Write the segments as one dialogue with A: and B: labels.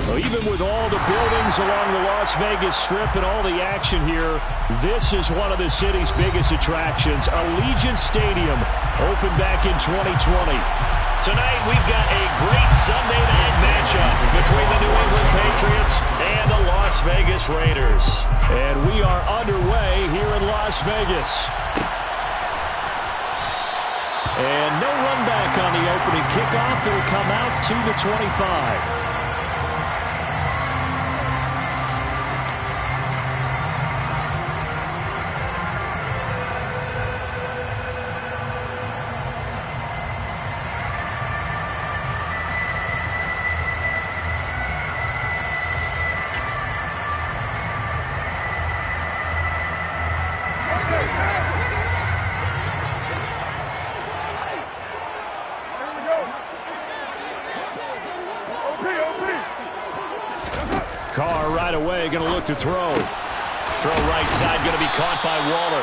A: Well, even with all the buildings along the Las Vegas Strip and all the action here, this is one of the city's biggest attractions. Allegiant Stadium opened back in 2020.
B: Tonight, we've got a great Sunday night matchup between the New England Patriots and the Las Vegas Raiders.
A: And we are underway here in Las Vegas. And no run back on the opening kickoff. It'll come out to the 25. Carr right away, going to look to throw.
B: Throw right side, going to be caught by Waller.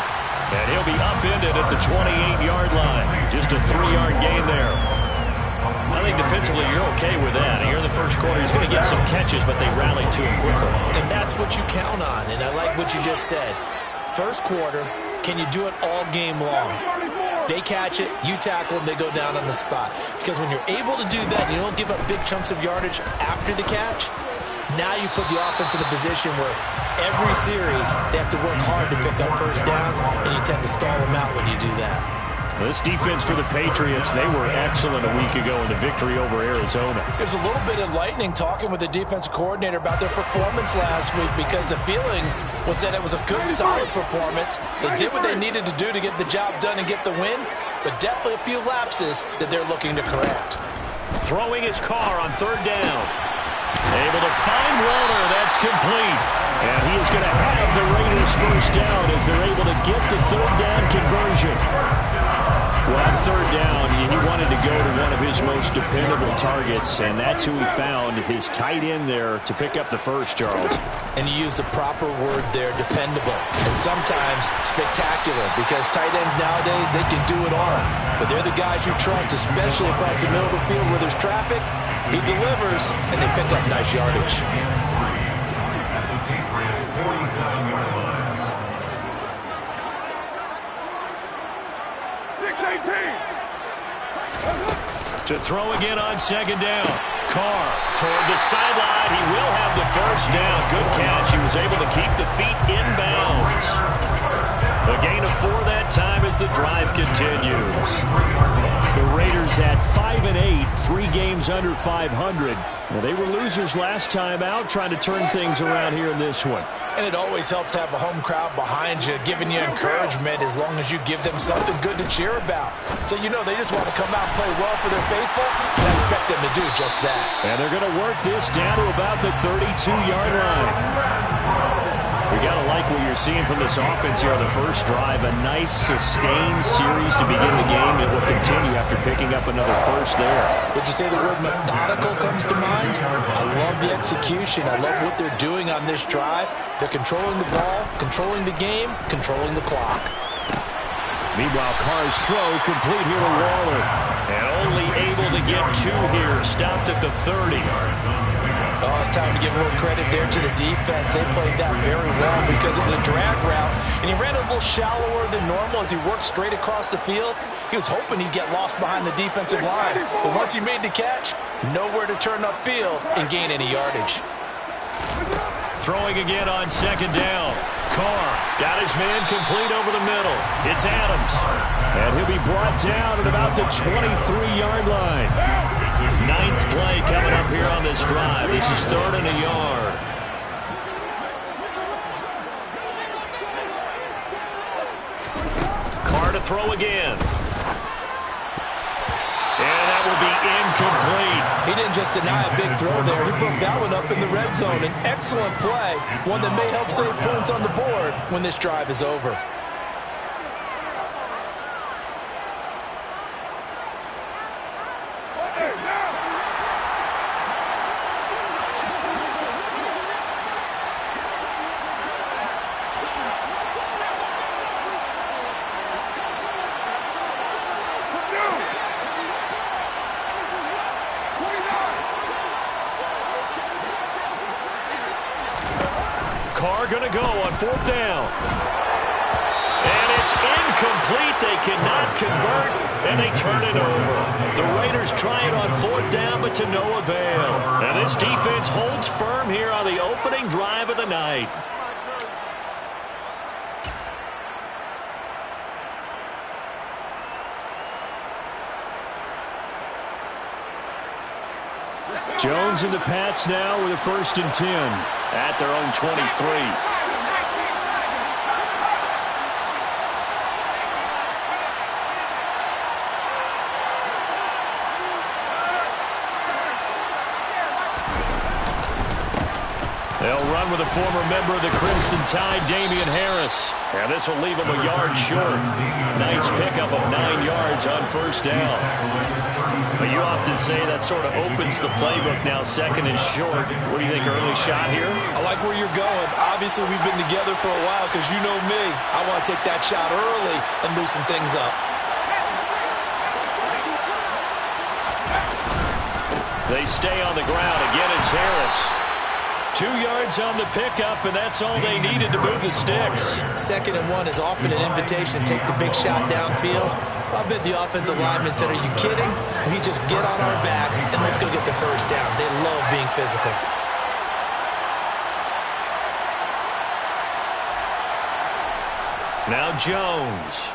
B: And he'll be upended at the 28-yard line. Just a 3-yard gain there. I think defensively you're okay with that. Here in the first quarter, he's going to get some catches, but they rallied to him quickly.
C: And that's what you count on, and I like what you just said. First quarter, can you do it all game long? They catch it, you tackle them, they go down on the spot. Because when you're able to do that, you don't give up big chunks of yardage after the catch. Now you put the offense in a position where every series they have to work hard to pick up first downs, and you tend to stall them out when you do that.
A: Well, this defense for the Patriots, they were excellent a week ago in the victory over Arizona.
D: It was a little bit enlightening talking with the defensive coordinator about their performance last week, because the feeling was that it was a good, solid performance. They did what they needed to do to get the job done and get the win, but definitely a few lapses that they're looking to correct.
B: Throwing his Carr on third down. Able to find Waller. That's complete.
A: And he is going to have the Raiders first down as they're able to get the third down conversion. Well, on third down, he wanted to go to one of his most dependable targets, and that's who he found, his tight end there, to pick up the first, Charles.
C: And you use the proper word there, dependable. And sometimes spectacular, because tight ends nowadays, they can do it all. But they're the guys you trust, especially across the middle of the field where there's traffic. He delivers, and they pick up nice yardage.
B: To throw again on second down. Carr toward the sideline. He will have the first down. Good catch. He was able to keep the feet inbounds. A gain of 4 that time as the drive continues.
A: The Raiders at 5-8, 3 games under 500. Well, they were losers last time out, trying to turn things around here in this one.
D: And it always helps to have a home crowd behind you, giving you encouragement as long as you give them something good to cheer about. So you know they just want to come out and play well for their faithful, and I expect them to do just that.
A: And they're going to work this down to about the 32-yard line. We got to like what you're seeing from this offense here on the first drive. A nice, sustained series to begin the game. It will continue after picking up another first there.
D: Would you say the word methodical comes to mind? I love the execution. I love what they're doing on this drive. They're controlling the ball, controlling the game, controlling the clock.
A: Meanwhile, Carr's throw complete here to Waller.
B: And only able to get 2 here. Stopped at the 30.
D: Oh, it's time to give a little credit there to the defense. They played that very well because it was a drag route, and he ran a little shallower than normal as he worked straight across the field. He was hoping he'd get lost behind the defensive line, but once he made the catch, nowhere to turn upfield and gain any yardage.
B: Throwing again on second down. Carr got his man complete over the middle. It's Adams.
A: And he'll be brought down at about the 23-yard line.
B: 9th play coming up here on this drive. This is 3rd and a yard. Carr to throw again. And that will be incomplete.
D: He didn't just deny a big throw there. He broke that one up in the red zone. An excellent play, one that may help save points on the board when this drive is over.
B: Carr going to go on 4th down. And it's incomplete. They cannot convert, and they turn it over. The Raiders try it on 4th down, but to no avail. And this defense holds firm here on the opening drive of the night.
A: Jones and the Pats now with a 1st and 10
B: at their own 23. They'll run with a former member of the Crimson Tide, Damian Harris. And this will leave him a yard short. Nice pickup of 9 yards on 1st down. But you often say that sort of opens the playbook now, 2nd and short. What do you think, early shot here?
C: I like where you're going. Obviously, we've been together for a while because you know me. I want to take that shot early and loosen things up.
B: They stay on the ground. Again, it's Harris. 2 yards on the pickup, and that's all they needed to move the sticks.
C: 2nd and 1 is often an invitation to take the big shot downfield. I bet the offensive lineman said, are you kidding? We just get on our backs and let's go get the 1st down. They love being physical.
B: Now Jones.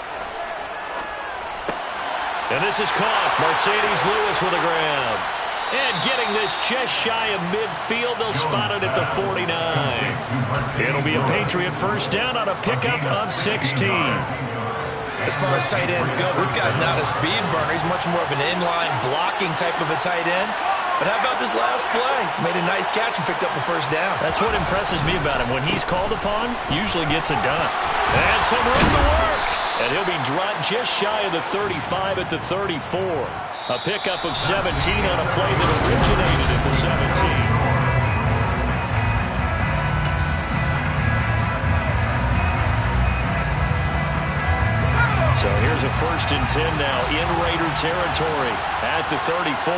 B: And this is caught. Mercedes Lewis with a grab. And getting this just shy of midfield, they'll spot it at the 49. It'll be a Patriot 1st down on a pickup of 16.
C: As far as tight ends go, this guy's not a speed burner. He's much more of an inline blocking type of a tight end. But how about this last play? Made a nice catch and picked up a 1st down.
B: That's what impresses me about him. When he's called upon, usually gets it done. And some room to work. And he'll be dropped just shy of the 35 at the 34. A pickup of 17 on a play that originated at the 17. So here's a 1st and 10 now in Raider territory at the 34.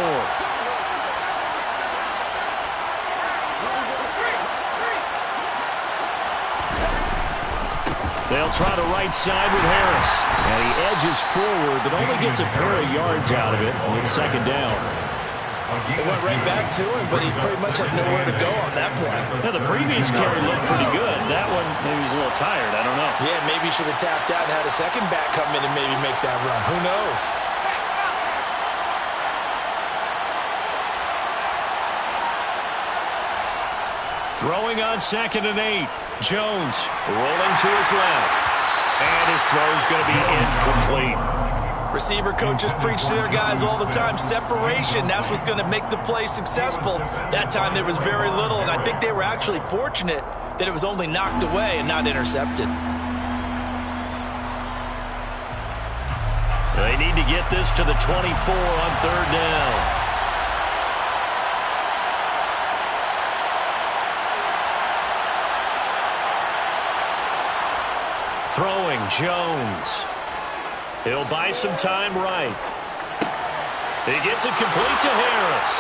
B: They'll try the right side with Harris.
A: And he edges forward, but only gets a pair of yards out of it on 2nd down.
C: It went right back to him, but he pretty much had nowhere to go on that play.
B: Now, the previous carry looked pretty good. That one, maybe he's a little tired. I don't know.
C: Yeah, maybe he should have tapped out and had a second back come in and maybe make that run. Who knows?
B: Throwing on 2nd and 8. Jones rolling to his left. And his throw's going to be incomplete.
C: Receiver coaches preach to their guys all the time. Separation, that's what's going to make the play successful. That time there was very little, and I think they were actually fortunate that it was only knocked away and not intercepted.
B: They need to get this to the 24 on 3rd down. Throwing, Jones. He'll buy some time right. He gets it complete to Harris.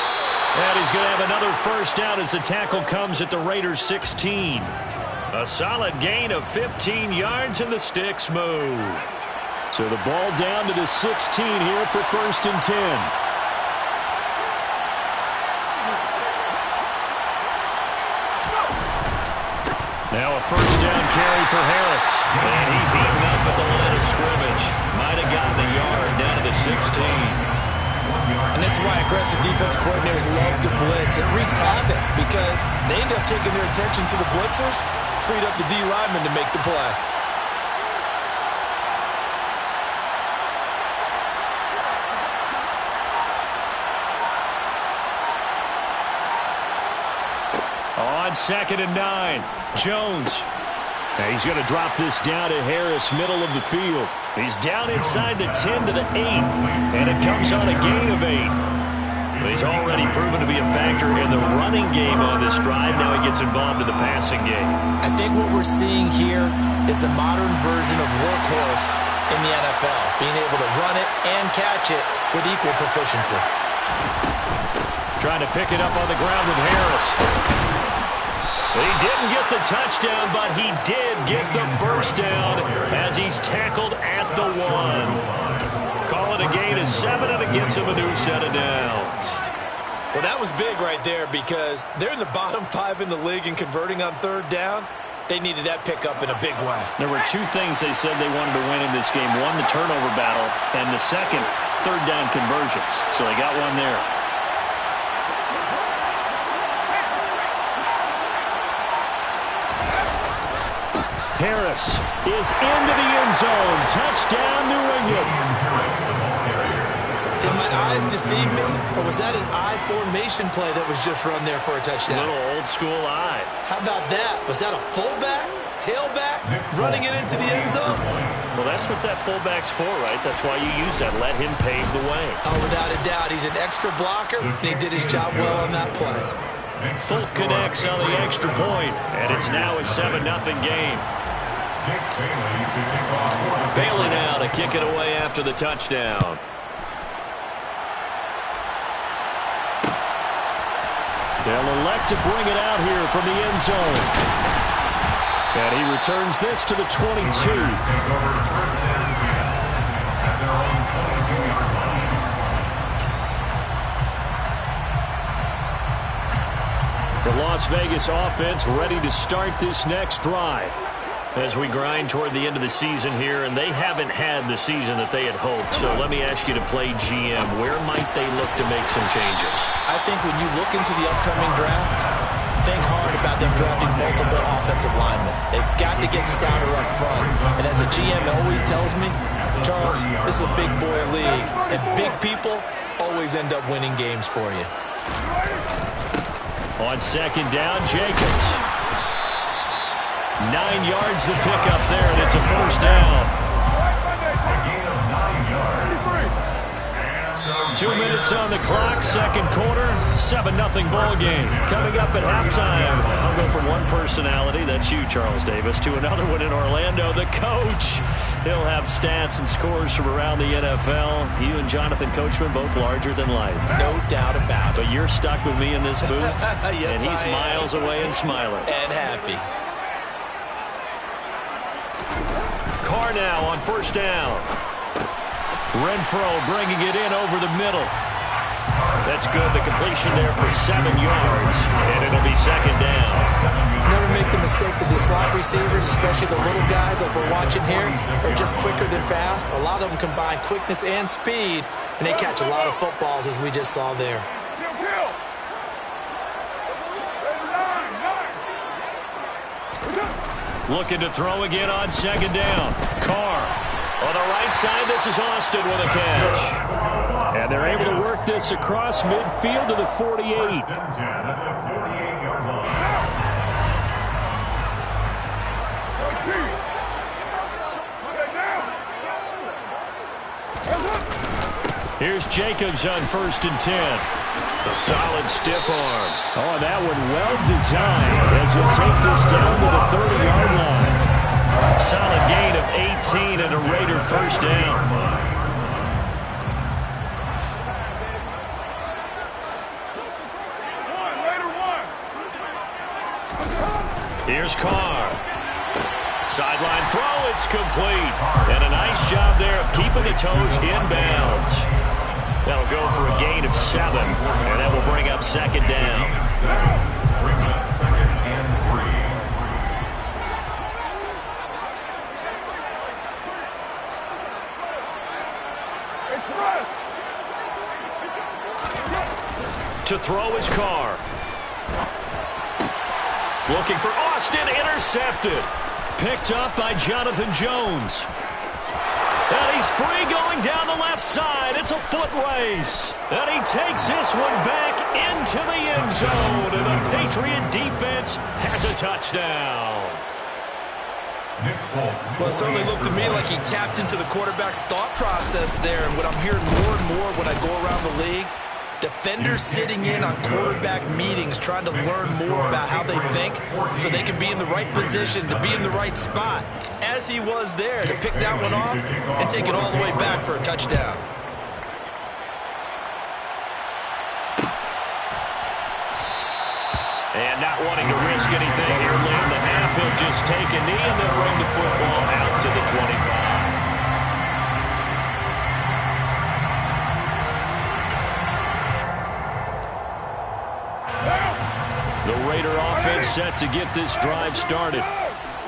B: And he's going to have another 1st down as the tackle comes at the Raiders' 16. A solid gain of 15 yards, and the sticks move.
A: So the ball down to the 16 here for 1st and 10.
B: Now a 1st down carry for Harris. And he's eating up at the line of scrimmage. Might have gotten a yard down to the 16.
C: And this is why aggressive defense coordinators love to blitz. It wreaks havoc because they end up taking their attention to the blitzers, freed up the D lineman to make the play.
B: On 2nd and 9, Jones.
A: And he's going to drop this down to Harris, middle of the field.
B: He's down inside the 10 to the 8, and it comes on a gain of 8. He's already proven to be a factor in the running game on this drive. Now he gets involved in the passing game.
C: I think what we're seeing here is the modern version of workhorse in the NFL, being able to run it and catch it with equal proficiency.
B: Trying to pick it up on the ground with Harris. He didn't get the touchdown, but he did get the first down as he's tackled at the 1. Call it a gain of 7, and it gets him a new set of downs.
C: Well, that was big right there because they're in the bottom 5 in the league in converting on third down. They needed that pickup in a big way.
A: There were 2 things they said they wanted to win in this game. One, the turnover battle, and the second, third down conversions. So they got one there. Harris is into the end zone. Touchdown, New England.
C: Did my eyes deceive me, or was that an I formation play that was just run there for a touchdown?
B: Little old school eye.
C: How about that? Was that a fullback, tailback, running it into the end zone?
B: Well, that's what that fullback's for, right? That's why you use that. Let him pave the way.
C: Oh, without a doubt. He's an extra blocker, and he did his job well on that play.
B: Fulk connects on the extra point, and it's now a 7-0 game. Bailey now to kick it away after the touchdown.
A: They'll elect to bring it out here from the end zone. And he returns this to the 22. The Las Vegas offense ready to start this next drive.
B: As we grind toward the end of the season here, and they haven't had the season that they had hoped. So let me ask you to play GM. Where might they look to make some changes?
C: I think when you look into the upcoming draft, think hard about them drafting multiple offensive linemen. They've got to get stouter up front. And as a GM always tells me, Charles, this is a big boy league, and big people always end up winning games for you.
A: On second down, Jacobs. 9 yards the pickup there, and it's a first down. 2 minutes on the clock, second quarter, 7-0 ball game. Coming up at halftime, I'll go from one personality, that's you, Charles Davis, to another one in Orlando, the coach. He'll have stats and scores from around the NFL. You and Jonathan Coachman, both larger than life.
C: No doubt about it.
A: But you're stuck with me in this booth,
C: yes,
A: and he's miles away and smiling.
C: And happy.
B: Carr now on first down.
A: Renfro bringing it in over the middle.
B: That's good. The completion there for 7 yards, and it'll be second down.
C: Never make the mistake that the slot receivers, especially the little guys like we're watching here, are just quicker than fast. A lot of them combine quickness and speed, and they catch a lot of footballs, as we just saw there.
A: Looking to throw again on second down. Carr.
B: On the right side, this is Austin with a catch.
A: And they're able to work this across midfield to the 48. Here's Jacobs on first and 10.
B: A solid stiff arm.
A: Oh, that one well designed as he'll take this down to the 30-yard line.
B: Solid gain of 18 and a Raider first down. Here's Carr. Sideline throw, it's complete. And a nice job there of keeping the toes inbounds. That'll go for a gain of 7, and that will bring up second down.
E: Brings up second and
B: 3. To throw is Carr. Looking for Austin, intercepted.
A: Picked up by Jonathan Jones.
B: And he's free going down the left side. It's a foot race. And he takes this one back into the end zone. And the Patriot defense has a touchdown.
C: Well, it certainly looked to me like he tapped into the quarterback's thought process there. And what I'm hearing more and more when I go around the league, defenders sitting in on quarterback meetings trying to learn more about how they think so they can be in the right position to be in the right spot, as he was there to pick that one off and take it all the way back for a touchdown.
B: And not wanting to risk anything here late in the half. He'll just take a knee and then bring the football out to the 25. The Raider offense set to get this drive started.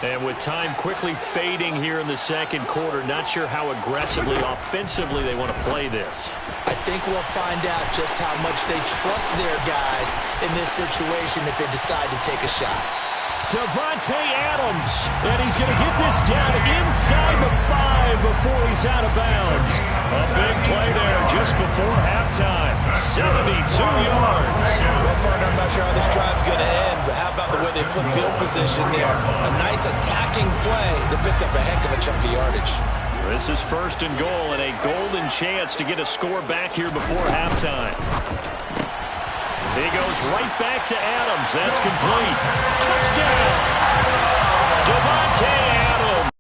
B: And with time quickly fading here in the second quarter, not sure how aggressively, offensively they want to play this.
C: I think we'll find out just how much they trust their guys in this situation if they decide to take a shot.
A: Davante Adams, and he's going to get this down inside the 5 before he's out of bounds.
B: A big play there just before halftime. 72 yards.
C: Well, partner, I'm not sure how this drive's going to end, but how about the way they flip field position there? A nice attacking play that picked up a heck of a chunk of yardage.
B: This is 1st and goal and a golden chance to get a score back here before halftime. He goes right back to Adams. That's complete. Touchdown! Davante Adams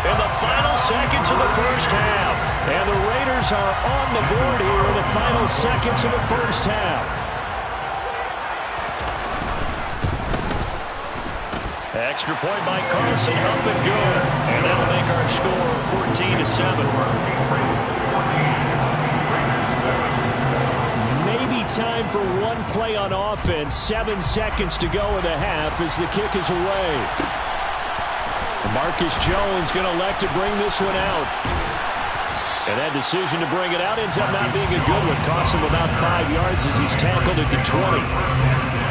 B: in the final seconds of the first half.
A: And the Raiders are on the board here in the final seconds of the first half.
B: Extra point by Carlson, up and good. And that'll make our score 14-7.
A: Time for one play on offense. 7 seconds to go in the half as the kick is away. Marcus Jones going to elect to bring this one out. And that decision to bring it out ends up not being a good one. Costs him about 5 yards as he's tackled at the 20.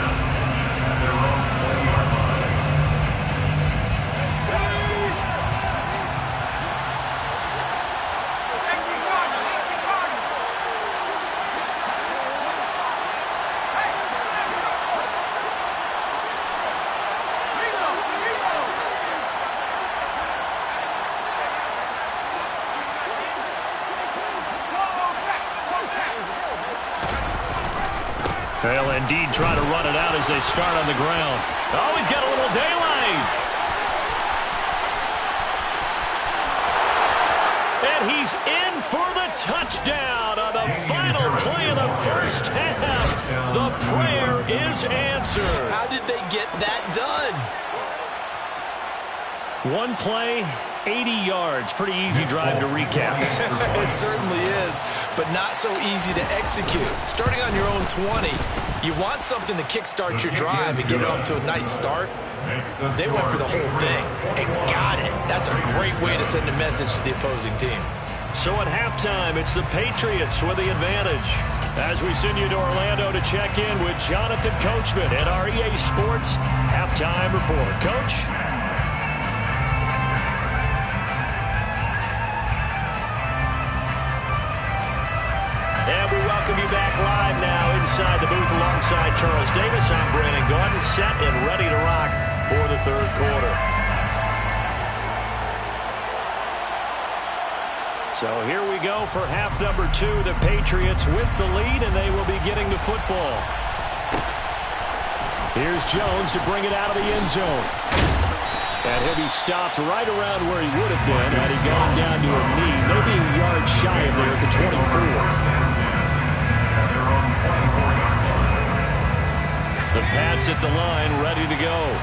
B: They'll indeed try to run it out as they start on the ground. Oh, he's got a little daylight. And he's in for the touchdown on the final play of the first half. The prayer is answered.
C: How did they get that done?
B: One play, 80 yards. Pretty easy drive to recap.
C: It certainly is, but not so easy to execute. Starting on your own 20, you want something to kickstart your drive and get it off to a nice start. They went for the whole thing and got it. That's a great way to send a message to the opposing team.
B: So at halftime, it's the Patriots with the advantage. As we send you to Orlando to check in with Jonathan Coachman at our EA Sports Halftime Report. Coach? And we welcome you back live now inside the booth alongside Charles Davis. I'm Brandon Gordon, set and ready to rock for the third quarter. So here we go for half number 2. The Patriots with the lead, and they will be getting the football.
A: Here's Jones to bring it out of the end zone. And he'll be stopped right around where he would have been had he gone down to a knee, maybe a yard shy of there at the 24.
B: The Pats at the line, ready to go.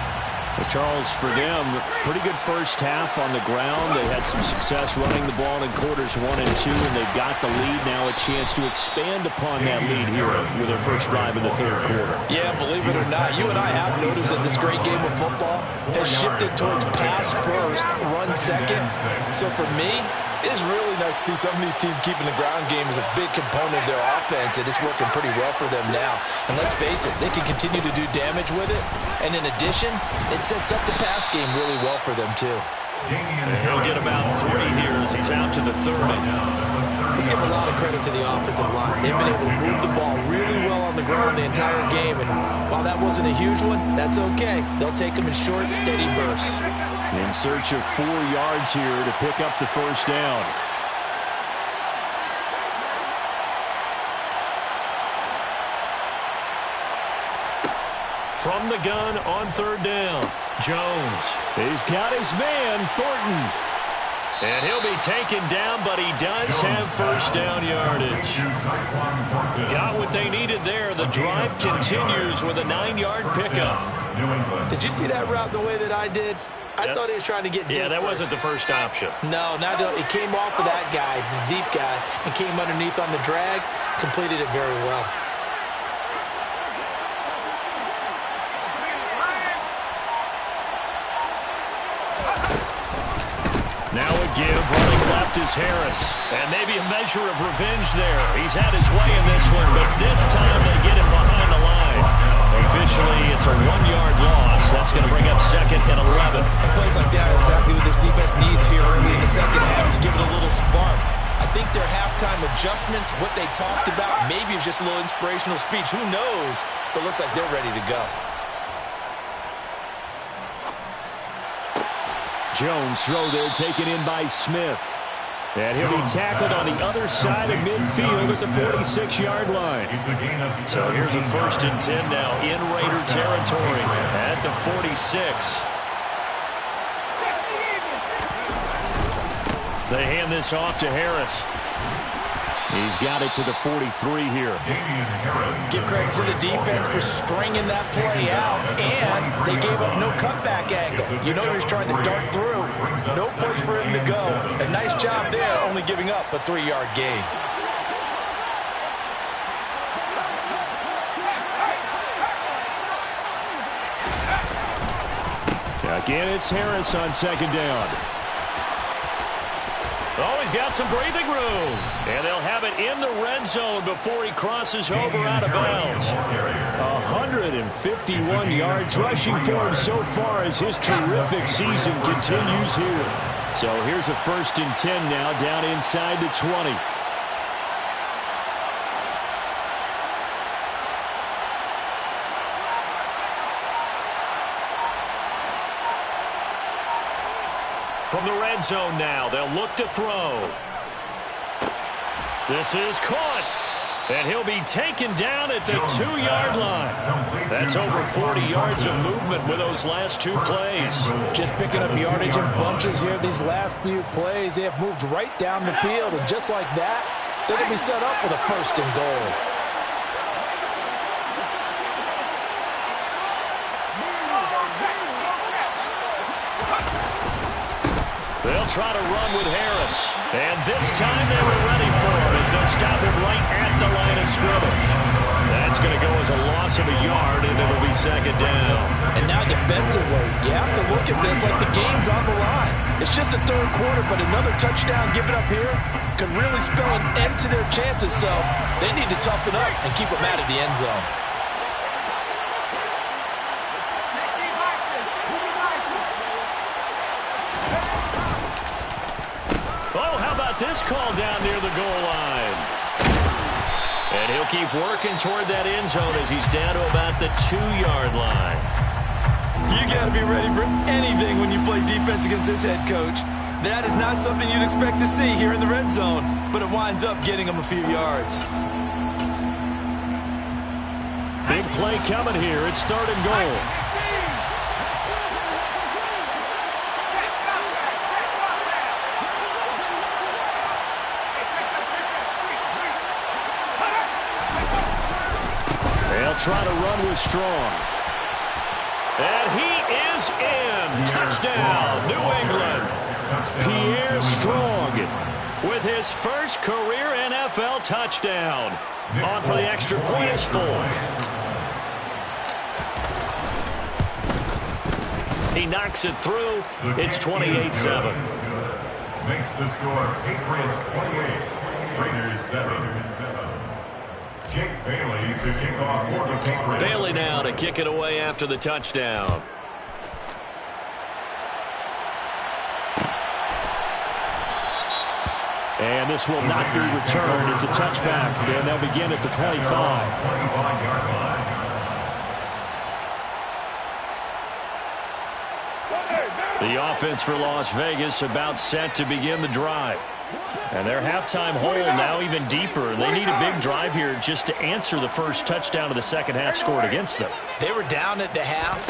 A: Well, Charles, for them, pretty good first half on the ground. They had some success running the ball in quarters 1 and 2, and they got the lead. Now a chance to expand upon that lead here with their first drive in the third quarter.
C: Yeah, believe it or not, you and I have noticed that this great game of football has shifted towards pass first, run second. So for me, it is really nice to see some of these teams keeping the ground game as a big component of their offense, and it's working pretty well for them now. And let's face it, they can continue to do damage with it. And in addition, it sets up the pass game really well for them, too.
B: And he'll get about 3 here as he's out to the 30.
C: Let's give a lot of credit to the offensive line. They've been able to move the ball really well on the ground the entire game. And while that wasn't a huge one, that's okay. They'll take them in short, steady bursts.
A: In search of 4 yards here to pick up the first down.
B: From the gun on third down, Jones.
A: He's got his man, Thornton. And he'll be taken down, but he does have first down yardage. Got what they needed there. The drive continues with a 9-yard pickup.
C: Did you see that route the way that I did? I thought he was trying to get deep.
A: Yeah, that wasn't the first option.
C: No, it came off of that guy, the deep guy, and came underneath on the drag, completed it very well.
A: Now a give, running left is Harris. And maybe a measure of revenge there. He's had his way in this one, but this time they get him behind the line. Officially, it's a 1-yard loss. That's going to bring up 2nd and 11.
C: Plays like that are exactly what this defense needs here early in the second half to give it a little spark. I think their halftime adjustments, what they talked about, maybe it was just a little inspirational speech. Who knows? But it looks like they're ready to go.
A: Jones throw there, taken in by Smith. And he'll be tackled on the other side of midfield at the 46-yard line. So here's a 1st and 10 now in Raider territory at the 46. They hand this off to Harris. He's got it to the 43 here.
C: Give credit to the defense for stringing that play out, and they gave up no cutback angle. You know he was trying to dart through. No place for him to go. A nice job there, only giving up a 3-yard gain.
A: Again, it's Harris on 2nd down. Oh, he's got some breathing room. And they'll have it in the red zone before he crosses over out of bounds. 151 yards rushing for him so far as his terrific season continues here. So here's a 1st and 10 now down inside the 20. From the red zone now, they'll look to throw. This is caught. And he'll be taken down at the 2-yard line. That's over 40 yards of movement with those last 2 plays.
C: Just picking up yardage in bunches here these last few plays. They have moved right down the field, and just like that, they're going to be set up with a 1st and goal.
A: They'll try to run with Harris. And this time they were ready for him as they'll stop him right at the line of scrimmage. That's going to go as a loss of a yard, and it'll be 2nd down.
C: And now defensively, you have to look at this like the game's on the line. It's just the 3rd quarter, but another touchdown given up here could really spell an end to their chances. So they need to toughen up and keep them out of the end zone.
A: This call down near the goal line. And he'll keep working toward that end zone as he's down to about the 2-yard line.
C: You got to be ready for anything when you play defense against this head coach. That is not something you'd expect to see here in the red zone, but it winds up getting him a few yards.
A: Big play coming here. It's 3rd and goal. Try to run with Strong. And he is in. Touchdown, New England. Pierre Strong with his first career NFL touchdown. On for the extra point is Folk. He knocks it through. It's 28-7.
E: Makes the score Patriots 28, Raiders 7. Jake Bailey to kick off for the Patriots.
A: Bailey now to kick it away after the touchdown. And this will not be returned. It's a touchback, and they'll begin at the 25.
E: 25-yard line.
A: The offense for Las Vegas about set to begin the drive. And their halftime hole now even deeper. They need a big drive here just to answer the first touchdown of the second half scored against them.
C: They were down at the half.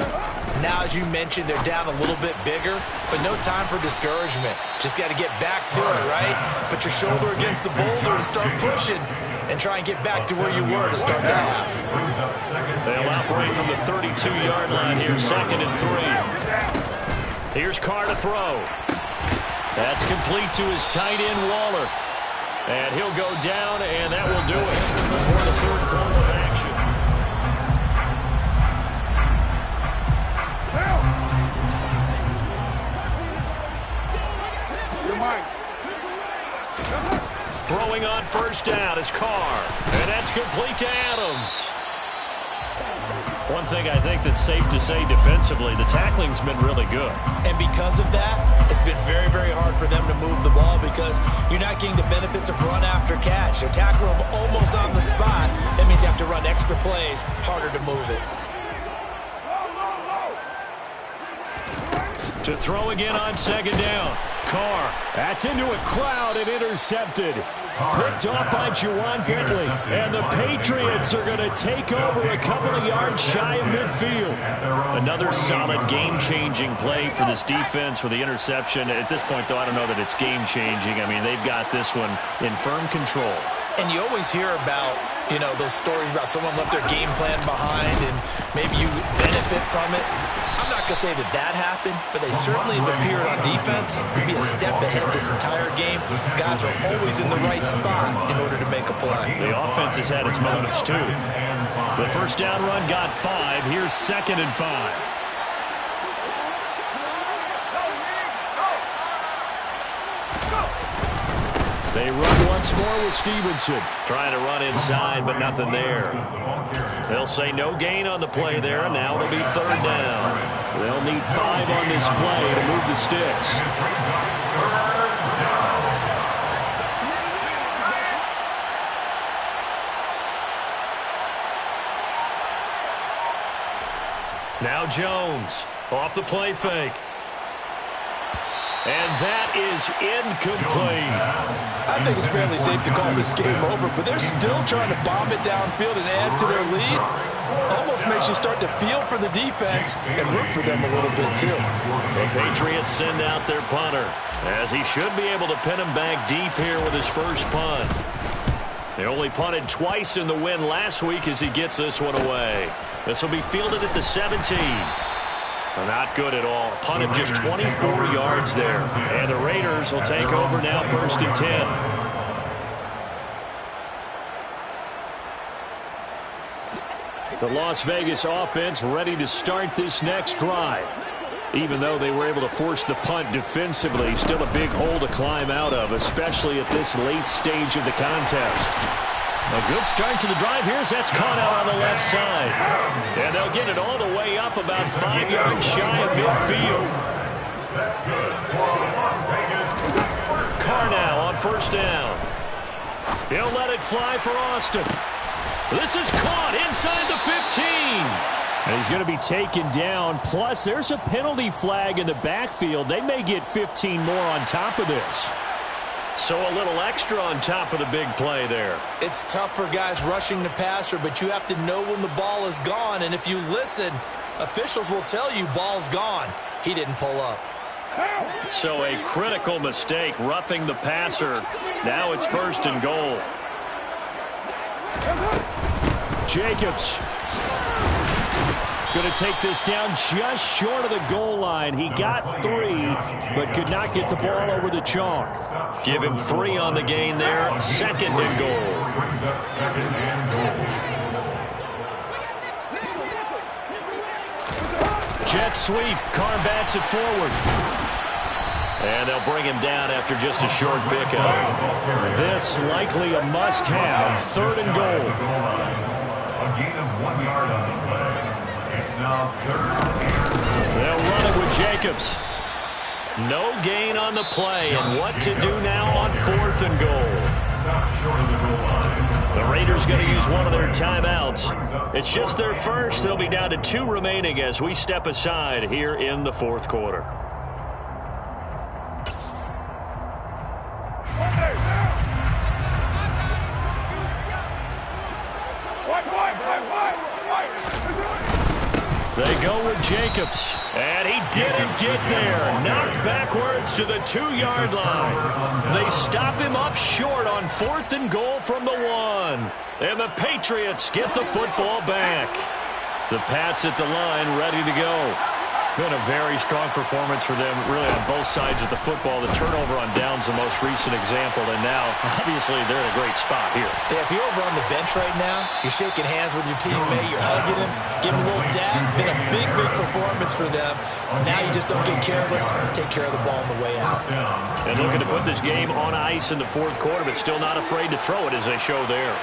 C: Now, as you mentioned, they're down a little bit bigger, but no time for discouragement. Just got to get back to it, right? Put your shoulder against the boulder and start pushing and try and get back to where you were to start the half.
A: They'll operate from the 32-yard line here, 2nd and 3. Here's Carr to throw. That's complete to his tight end, Waller. And he'll go down, and that will do it for the third quarter of action. Throwing on first down is Carr. And that's complete to Adams. One thing I think that's safe to say defensively, the tackling's been really good.
C: And because of that, it's been very, very hard for them to move the ball because you're not getting the benefits of run after catch. They're tackling them almost on the spot. That means you have to run extra plays, harder to move it.
A: To throw again on 2nd down. Carr. That's into a crowd and intercepted. Picked off by Juwan Bentley. And the Patriots are going to take over a couple of yards shy of midfield. Another solid game-changing play for this defense for the interception. At this point, though, I don't know that it's game-changing. I mean, they've got this one in firm control.
C: And you always hear about, you know, those stories about someone left their game plan behind and maybe you benefit from it. I'm not going to say that that happened, but they certainly have appeared on defense to be a step ahead this entire game. Guys are always in the right spot in order to make a play.
A: The offense has had its moments, too. The first down run got 5. Here's 2nd and 5. They run once more with Stevenson. Trying to run inside, but nothing there. They'll say no gain on the play there. Now it'll be 3rd down. They'll need 5 on this play to move the sticks. Now Jones off the play fake. And that is incomplete.
D: I think it's fairly safe to call this game over, but they're still trying to bomb it downfield and add to their lead. Almost makes you start to feel for the defense and root for them a little bit, too.
A: The Patriots send out their punter, as he should be able to pin him back deep here with his first punt. They only punted twice in the win last week as he gets this one away. This will be fielded at the 17. Not good at all. Punt of just 24 yards there. And the Raiders will take over now, 1st and 10. The Las Vegas offense ready to start this next drive. Even though they were able to force the punt defensively, still a big hole to climb out of, especially at this late stage of the contest. A good start to the drive here as that's caught out on the left side. And they'll get it all the way up about 5 yards shy of midfield.
E: That's good for Las Vegas.
A: Carr now on 1st down. He'll let it fly for Austin. This is caught inside the 15. And he's going to be taken down. Plus, there's a penalty flag in the backfield. They may get 15 more on top of this. So a little extra on top of the big play there.
C: It's tough for guys rushing the passer, but you have to know when the ball is gone. And if you listen, officials will tell you ball's gone. He didn't pull up.
A: So a critical mistake, roughing the passer. Now it's 1st and goal. Jacobs going to take this down just short of the goal line. He got 3, but could not get the ball over the chalk. Give him 3 on the gain there. 2nd and goal.
E: Brings up 2nd and goal.
A: Jet sweep. Carr bats it forward. And they'll bring him down after just a short pickup. This likely a must-have. 3rd and goal.
E: A gain of 1 yard on the play. It's now 3rd and.
A: They'll run it with Jacobs. No gain on the play. And what to do now on 4th and goal.
E: Stop short of the goal line.
A: The Raiders going to use one of their timeouts. It's just their first. They'll be down to 2 remaining as we step aside here in the 4th quarter. They go with Jacobs. And he didn't get there. Knocked backwards to the 2-yard line. They stop him up short on 4th and goal from the 1. And the Patriots get the football back. The Pats at the line ready to go. Been a very strong performance for them, really, on both sides of the football. The turnover on downs the most recent example, and now, obviously, they're in a great spot here.
C: Yeah, if you're over on the bench right now, you're shaking hands with your teammate, you're hugging him, giving him a little dab. Been a big, big performance for them. Now you just don't get careless. Take care of the ball on the way out.
A: And looking to put this game on ice in the 4th quarter, but still not afraid to throw it, as they show there.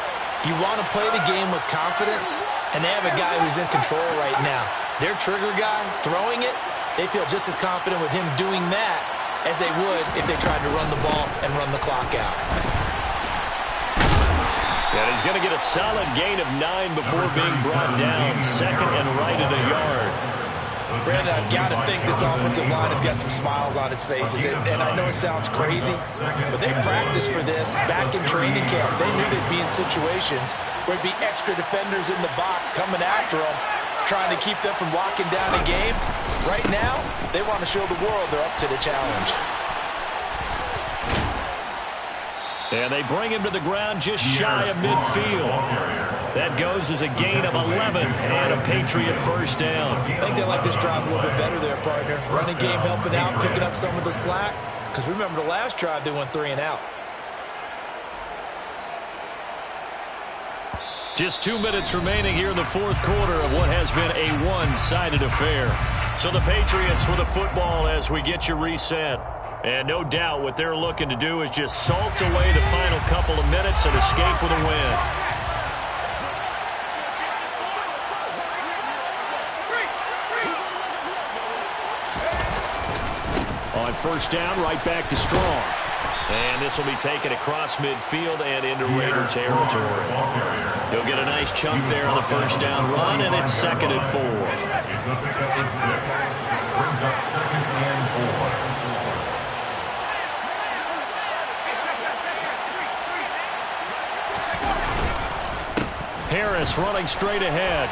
C: You want to play the game with confidence, and they have a guy who's in control right now. Their trigger guy, throwing it, they feel just as confident with him doing that as they would if they tried to run the ball and run the clock out.
A: And he's going to get a solid gain of 9 before being brought down. 2nd and right at a yard.
C: Brandon, I've got to think this offensive line has got some smiles on its faces. And I know it sounds crazy, but they practiced for this back in training camp. They knew they'd be in situations where there'd be extra defenders in the box coming after them, trying to keep them from locking down a game. Right now, they want to show the world they're up to the challenge.
A: And they bring him to the ground just shy of midfield. That goes as a gain of 11 and a Patriot first down.
C: I think they like this drive a little bit better there, partner. Running game helping out, picking up some of the slack. Because remember, the last drive, they went 3 and out.
A: Just 2 minutes remaining here in the 4th quarter of what has been a one-sided affair. So the Patriots with the football as we get you reset. And no doubt what they're looking to do is just salt away the final couple of minutes and escape with a win. On first down, right back to Strong. And this will be taken across midfield and into Raider territory. He'll get a nice chunk there on the first down run, and it's 2nd and 4.
E: It's a pickup of 6. Brings up 2nd and 4.
A: Harris running straight ahead.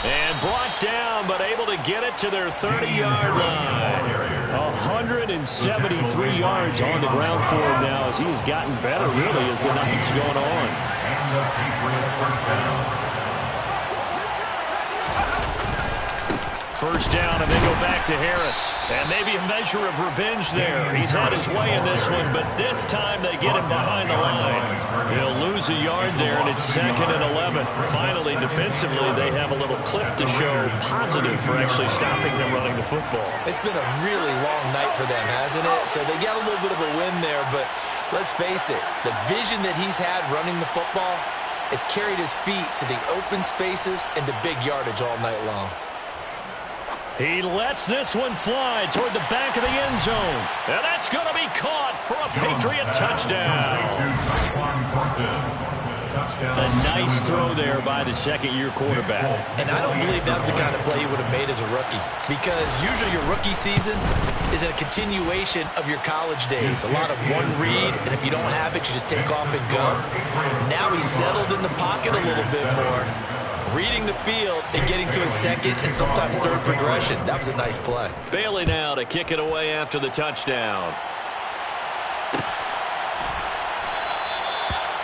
A: And brought down, but able to get it to their 30-yard line. 173 yards on the ground for him now as he has gotten better, really, as the night's going on.
E: And the Patriot first down.
A: First down, and they go back to Harris. And maybe a measure of revenge there. He's had his way in this one, but this time they get him behind the line. He'll lose a yard there, and it's 2nd and 11. Finally, defensively, they have a little clip to show positive for actually stopping them running the football.
C: It's been a really long night for them, hasn't it? So they got a little bit of a win there, but let's face it, the vision that he's had running the football has carried his feet to the open spaces and to big yardage all night long.
A: He lets this one fly toward the back of the end zone. And that's going to be caught for a Patriot touchdown. A nice throw there by the second-year quarterback.
C: And I don't believe that was the kind of play he would have made as a rookie. Because usually your rookie season is a continuation of your college days. A lot of one read, and if you don't have it, you just take off and go. Now he's settled in the pocket a little bit more, reading the field and getting to his second and sometimes third progression. That was a nice play.
A: Bailey now to kick it away after the touchdown.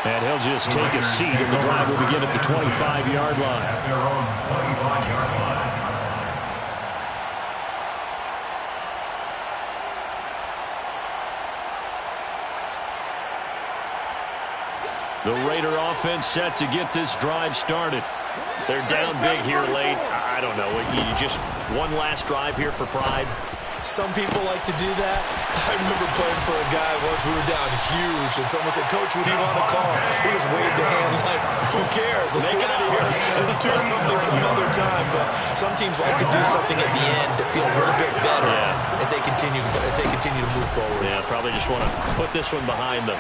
A: And he'll just take a seat, and the drive will begin at the 25-yard line.
E: At their own 25-yard line.
A: The Raider offense set to get this drive started. They're down big here late. I don't know. You just one last drive here for pride?
C: Some people like to do that. I remember playing for a guy once. We were down huge, and someone said, "Coach, what do you want to call?" He just waved a hand like, "Who cares? Let's get out of here and do something some other time." But some teams like to do something at the end to feel a little bit better as they continue to move forward.
A: Yeah, probably just want to put this one behind them.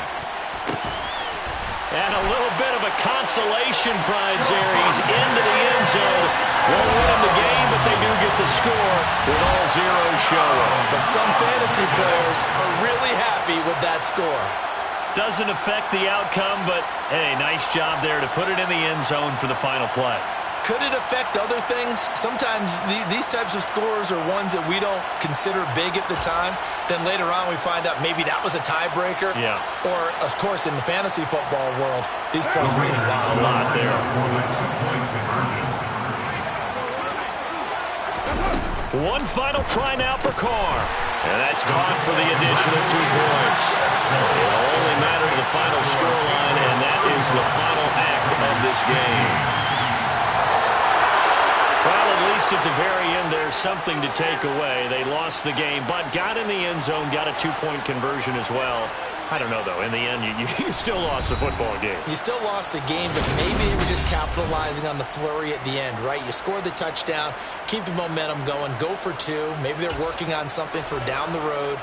A: And a little bit of a consolation prize there. He's into the end zone. Won't win him the game, but they do get the score with all zeros showing.
C: But some fantasy players are really happy with that score.
A: Doesn't affect the outcome, but, hey, nice job there to put it in the end zone for the final play.
C: Could it affect other things? Sometimes these types of scores are ones that we don't consider big at the time. Then later on we find out maybe that was a tiebreaker.
B: Yeah.
C: Or, of course, in the fantasy football world, these points mean a lot.
B: A lot there. One final try now for Carr. And that's caught for the additional 2 points. It'll only matter to the final scoreline, and that is the final act of this game. Well, at least at the very end, there's something to take away. They lost the game, but got in the end zone, got a 2-point conversion as well. I don't know, though. In the end, you still lost the football game.
C: You still lost the game, but maybe they were just capitalizing on the flurry at the end, right? You scored the touchdown, keep the momentum going, go for 2. Maybe they're working on something for down the road.